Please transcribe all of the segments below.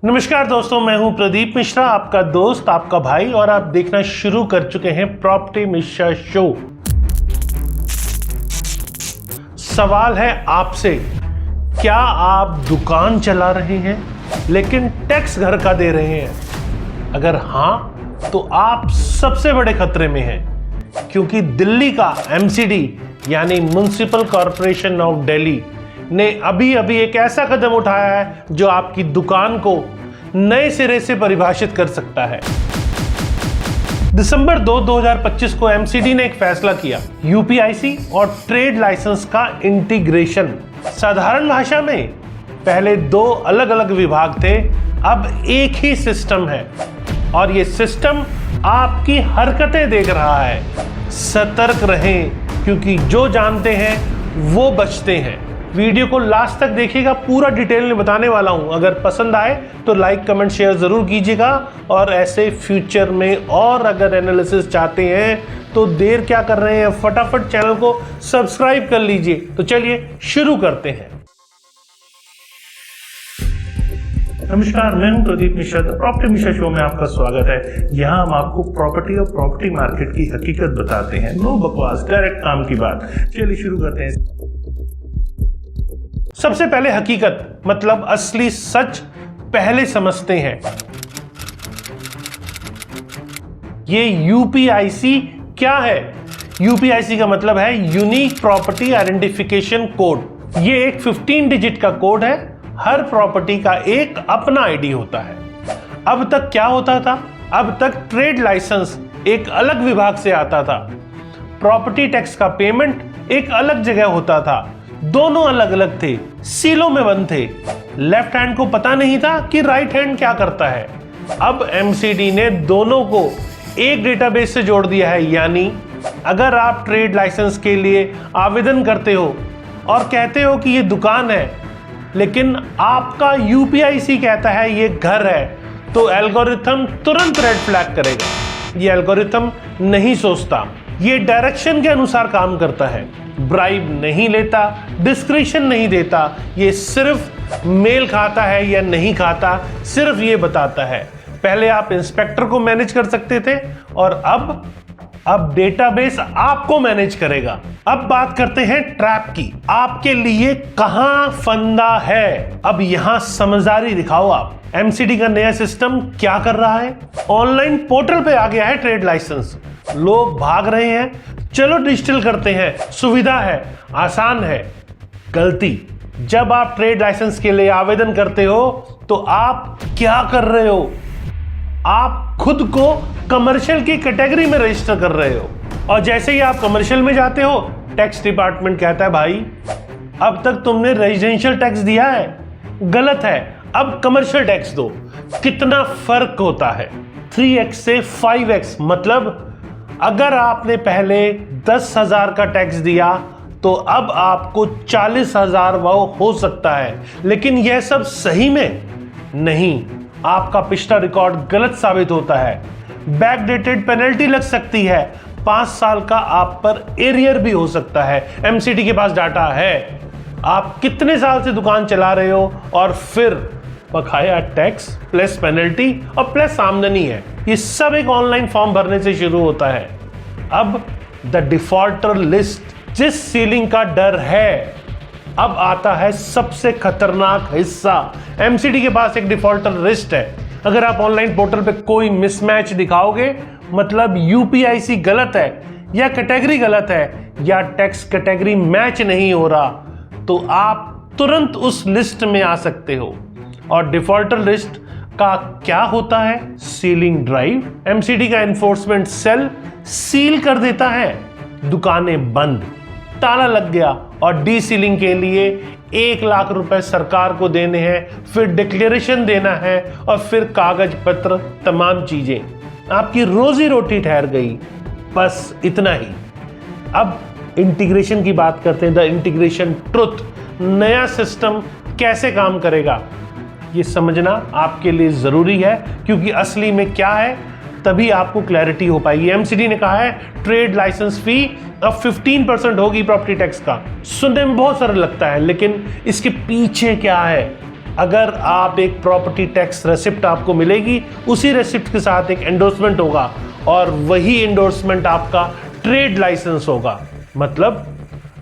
नमस्कार दोस्तों, मैं हूं प्रदीप मिश्रा, आपका दोस्त, आपका भाई, और आप देखना शुरू कर चुके हैं प्रॉपर्टी मिश्रा शो। सवाल है आपसे, क्या आप दुकान चला रहे हैं लेकिन टैक्स घर का दे रहे हैं? अगर हां तो आप सबसे बड़े खतरे में हैं, क्योंकि दिल्ली का MCD यानी म्युनिसिपल कॉरपोरेशन ऑफ दिल्ली ने अभी अभी एक ऐसा कदम उठाया है जो आपकी दुकान को नए सिरे से परिभाषित कर सकता है। दिसंबर 2, 2025 को MCD ने एक फैसला किया, UPIC और ट्रेड लाइसेंस का इंटीग्रेशन। साधारण भाषा में पहले दो अलग अलग विभाग थे, अब एक ही सिस्टम है और ये सिस्टम आपकी हरकतें देख रहा है। सतर्क रहें, क्योंकि जो जानते हैं वो बचते हैं। वीडियो को लास्ट तक देखिएगा, पूरा डिटेल में बताने वाला हूं। अगर पसंद आए तो लाइक कमेंट शेयर जरूर कीजिएगा, और ऐसे फ्यूचर में और अगर एनालिसिस चाहते हैं तो देर क्या कर रहे हैं, फटाफट चैनल को सब्सक्राइब कर लीजिए। तो चलिए शुरू करते हैं। नमस्कार, मैं हूं प्रदीप मिश्रा, प्रॉपर्टी मिश्रा शो में आपका स्वागत है। यहां हम आपको प्रॉपर्टी और प्रॉपर्टी मार्केट की हकीकत बताते हैं, नो बकवास, डायरेक्ट काम की बात। चलिए शुरू करते हैं। सबसे पहले हकीकत मतलब असली सच पहले समझते हैं। ये UPIC क्या है? UPIC का मतलब है यूनिक प्रॉपर्टी आइडेंटिफिकेशन कोड। ये एक 15 डिजिट का कोड है। हर प्रॉपर्टी का एक अपना आईडी होता है। अब तक क्या होता था? अब तक ट्रेड लाइसेंस एक अलग विभाग से आता था, प्रॉपर्टी टैक्स का पेमेंट एक अलग जगह होता था, दोनों अलग अलग थे, सीलों में बंद थे। लेफ्ट हैंड को पता नहीं था कि राइट हैंड क्या करता है। अब MCD ने दोनों को एक डेटाबेस से जोड़ दिया है। यानी अगर आप ट्रेड लाइसेंस के लिए आवेदन करते हो और कहते हो कि ये दुकान है, लेकिन आपका UPIC कहता है ये घर है, तो एल्गोरिथम तुरंत रेड फ्लैग करेगा। ये एल्गोरिथम नहीं सोचता, ये डायरेक्शन के अनुसार काम करता है। ब्राइब नहीं लेता, डिस्क्रिप्शन नहीं देता, ये सिर्फ मेल खाता है या नहीं खाता, सिर्फ ये बताता है। पहले आप इंस्पेक्टर को मैनेज कर सकते थे और अब डेटाबेस आपको मैनेज करेगा। अब बात करते हैं ट्रैप की। आपके लिए कहां फंदा है? अब यहां समझदारी दिखाओ आप। MCD का नया सिस्टम क्या कर रहा है? ऑनलाइन पोर्टल पे आ गया है ट्रेड लाइसेंस। लोग भाग रहे हैं, चलो डिजिटल करते हैं, सुविधा है, आसान है। गलती। जब आप ट्रेड लाइसेंस के लिए आवेदन करते हो तो आप क्या कर रहे हो? आप खुद को कमर्शियल की कैटेगरी में रजिस्टर कर रहे हो, और जैसे ही आप कमर्शियल में जाते हो, टैक्स डिपार्टमेंट कहता है भाई अब तक तुमने रेजिडेंशियल टैक्स दिया है, गलत है, अब कमर्शियल टैक्स दो। कितना फर्क होता है? 3x से 5x। मतलब अगर आपने पहले 10,000 का टैक्स दिया तो अब आपको 40,000 वो हो सकता है। लेकिन यह सब सही में नहीं, आपका पिछला रिकॉर्ड गलत साबित होता है। बैकडेटेड पेनल्टी लग सकती है, 5 साल का आप पर एरियर भी हो सकता है। MCD के पास डाटा है, आप कितने साल से दुकान चला रहे हो, और फिर बकाया टैक्स प्लस पेनल्टी और प्लस आमदनी है। ये सब एक ऑनलाइन फॉर्म भरने से शुरू होता है। अब द डिफॉल्टर लिस्ट, जिस सीलिंग का डर है, अब आता है सबसे खतरनाक हिस्सा। MCD के पास एक डिफॉल्टर लिस्ट है। अगर आप ऑनलाइन पोर्टल पे कोई मिसमैच दिखाओगे, मतलब UPIC गलत है या कैटेगरी गलत है या टैक्स कैटेगरी मैच नहीं हो रहा, तो आप तुरंत उस लिस्ट में आ सकते हो। और डिफॉल्टर लिस्ट का क्या होता है? Ceiling drive. MCD का एनफोर्समेंट सेल सील कर देता है, दुकानें बंद, ताला लग गया, और डी सीलिंग के लिए 1 लाख रुपए सरकार को देने हैं, फिर डिक्लेरेशन देना है, और फिर कागज पत्र, तमाम चीजें। आपकी रोजी रोटी ठहर गई। बस इतना ही। अब इंटीग्रेशन की बात करते हैं। द इंटीग्रेशन ट्रुथ, नया सिस्टम कैसे काम करेगा ये समझना आपके लिए जरूरी है, क्योंकि असली में क्या है तभी आपको क्लैरिटी हो पाएगी। MCD ने कहा है ट्रेड लाइसेंस फी अब 15% होगी प्रॉपर्टी टैक्स का। सुनने में बहुत सरल लगता है, लेकिन इसके पीछे क्या है? अगर आप एक प्रॉपर्टी टैक्स रेसिप्ट आपको मिलेगी, उसी रेसिप्ट के साथ एक एंडोर्समेंट होगा और वही एंडोर्समेंट आपका ट्रेड लाइसेंस होगा। मतलब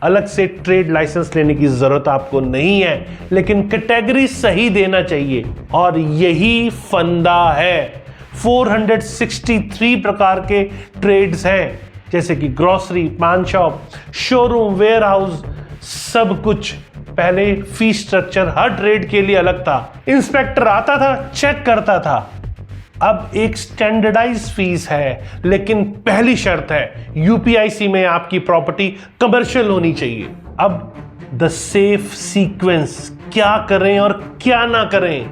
अलग से ट्रेड लाइसेंस लेने की जरूरत आपको नहीं है, लेकिन कैटेगरी सही देना चाहिए और यही फंदा है। 463 प्रकार के ट्रेड्स हैं, जैसे कि ग्रोसरी, पान शॉप, शोरूम, वेयर हाउस, सब कुछ। पहले फीस स्ट्रक्चर हर ट्रेड के लिए अलग था। इंस्पेक्टर आता था, चेक करता था। अब एक स्टैंडर्डाइज फीस है, लेकिन पहली शर्त है यूपीआईसी में आपकी प्रॉपर्टी कमर्शियल होनी चाहिए। अब द सेफ सीक्वेंस, क्या करें और क्या ना करें,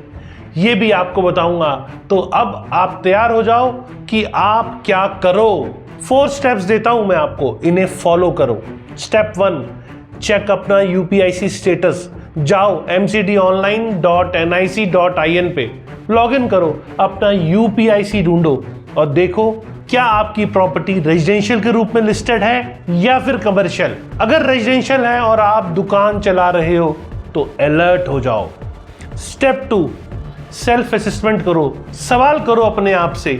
ये भी आपको बताऊंगा। तो अब आप तैयार हो जाओ कि आप क्या करो। 4 स्टेप्स देता हूं मैं आपको, इन्हें फॉलो करो। स्टेप 1, चेक अपना यूपीआईसी स्टेटस। जाओ mcdonline.nic.in पे लॉग इन करो, अपना यूपीआईसी ढूंढो और देखो क्या आपकी प्रॉपर्टी रेजिडेंशियल के रूप में लिस्टेड है या फिर कमर्शियल। अगर रेजिडेंशियल है और आप दुकान चला रहे हो तो अलर्ट हो जाओ। स्टेप 2, सेल्फ असेसमेंट करो। सवाल करो अपने आप से,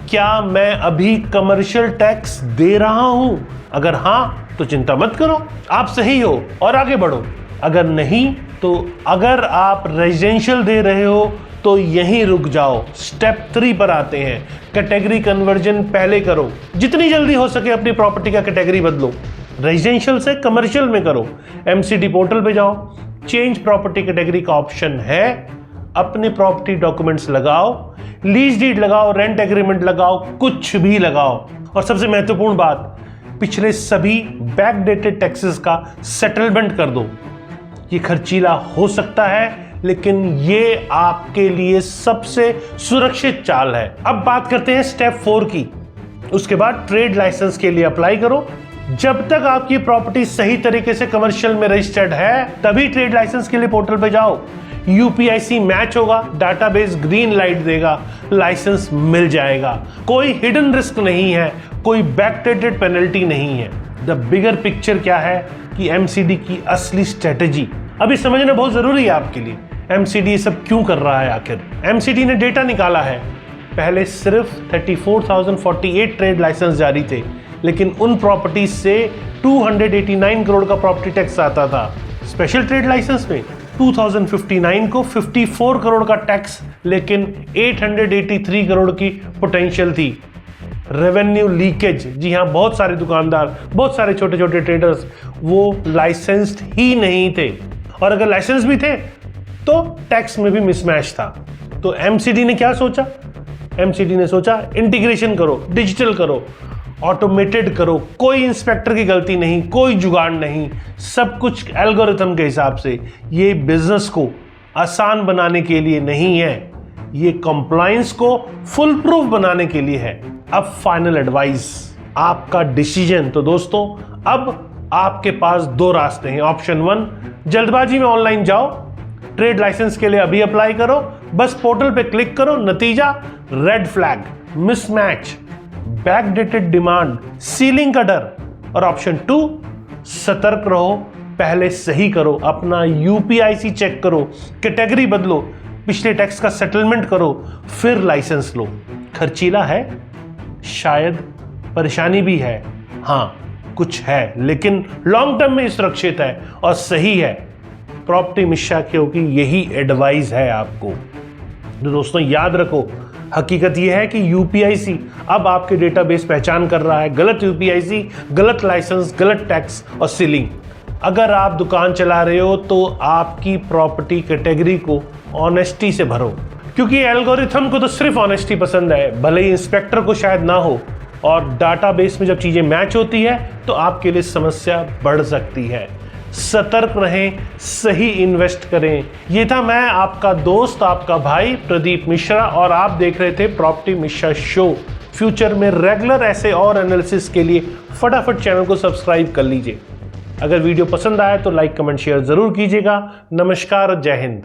क्या मैं अभी कमर्शियल टैक्स दे रहा हूं? अगर हां तो चिंता मत करो, आप सही हो और आगे बढ़ो। अगर नहीं तो अगर आप रेजिडेंशियल दे रहे हो तो यहीं रुक जाओ। स्टेप 3 पर आते हैं, कैटेगरी कन्वर्जन पहले करो। जितनी जल्दी हो सके अपनी प्रॉपर्टी का कैटेगरी बदलो, रेजिडेंशियल से कमर्शियल में करो। एमसीडी पोर्टल पे जाओ, चेंज प्रॉपर्टी कैटेगरी का ऑप्शन है। अपने प्रॉपर्टी डॉक्यूमेंट्स लगाओ, लीज डीड लगाओ, रेंट एग्रीमेंट लगाओ, कुछ भी लगाओ। और सबसे महत्वपूर्ण बात, पिछले सभी बैकडेटेड टैक्सेस का सेटलमेंट कर दो। ये खर्चीला हो सकता है, लेकिन ये आपके लिए सबसे सुरक्षित चाल है। अब बात करते हैं स्टेप 4 की। उसके बाद ट्रेड लाइसेंस के लिए अप्लाई करो। जब तक आपकी प्रॉपर्टी सही तरीके से कमर्शियल में रजिस्टर्ड है, तभी ट्रेड लाइसेंस के लिए पोर्टल पे जाओ। यूपीआईसी मैच होगा, डाटाबेस ग्रीन लाइट देगा, लाइसेंस मिल जाएगा। कोई हिडन रिस्क नहीं है, कोई बैकडेटेड पेनल्टी नहीं है। द बिगर पिक्चर क्या है कि एमसीडी की असली स्ट्रेटेजी अभी समझना बहुत जरूरी है आपके लिए। एमसीडी सब क्यों कर रहा है आखिर? एमसीडी ने डेटा निकाला है। पहले सिर्फ 34,048 ट्रेड लाइसेंस जारी थे, लेकिन उन प्रॉपर्टीज से 289 करोड़ का प्रॉपर्टी टैक्स आता था। स्पेशल ट्रेड लाइसेंस में 2059 को 54 करोड़ का टैक्स, लेकिन 883 करोड़ की पोटेंशियल थी। रेवेन्यू लीकेज, जी हाँ, बहुत सारे दुकानदार, बहुत सारे छोटे छोटे ट्रेडर्स वो लाइसेंस्ड ही नहीं थे, और अगर लाइसेंस भी थे तो टैक्स में भी मिसमैच था। तो एमसीडी ने क्या सोचा? एमसीडी ने सोचा इंटीग्रेशन करो, डिजिटल करो, ऑटोमेटेड करो, कोई इंस्पेक्टर की गलती नहीं, कोई जुगाड़ नहीं, सब कुछ एल्गोरिथम के हिसाब से। ये बिजनेस को आसान बनाने के लिए नहीं है, ये कंप्लायंस को फुल प्रूफ बनाने के लिए है। अब फाइनल एडवाइस, आपका डिसीजन। तो दोस्तों, अब आपके पास 2 रास्ते हैं। ऑप्शन 1, जल्दबाजी में ऑनलाइन जाओ, ट्रेड लाइसेंस के लिए अभी अप्लाई करो, बस पोर्टल पे क्लिक करो, नतीजा red flag, mismatch, backdated demand, ceiling का डर। और ऑप्शन 2, सतर्क रहो, पहले सही करो, अपना यूपीआईसी चेक करो, कैटेगरी बदलो, पिछले टैक्स का सेटलमेंट करो, फिर लाइसेंस लो। खर्चीला है शायद, परेशानी भी है, हाँ कुछ है, लेकिन लॉन्ग टर्म में सुरक्षित है और सही है। प्रॉपर्टी मिश्रा की यही एडवाइस है आपको। तो दोस्तों याद रखो, हकीकत यह है कि यूपीआईसी अब आपके डेटाबेस पहचान कर रहा है गलत यूपीआईसी, गलत लाइसेंस, गलत टैक्स और सीलिंग। अगर आप दुकान चला रहे हो तो आपकी प्रॉपर्टी कैटेगरी को ऑनेस्टी से भरो, क्योंकि एल्गोरिथम को तो सिर्फ ऑनेस्टी पसंद है, भले ही इंस्पेक्टर को शायद ना हो। और डाटाबेस में जब चीजें मैच होती है तो आपके लिए समस्या बढ़ सकती है। सतर्क रहें, सही इन्वेस्ट करें। ये था मैं आपका दोस्त, आपका भाई प्रदीप मिश्रा, और आप देख रहे थे प्रॉपर्टी मिश्रा शो। फ्यूचर में रेगुलर ऐसे और एनालिसिस के लिए फटाफट चैनल को सब्सक्राइब कर लीजिए। अगर वीडियो पसंद आए तो लाइक, कमेंट, शेयर जरूर कीजिएगा। नमस्कार और जय हिंद।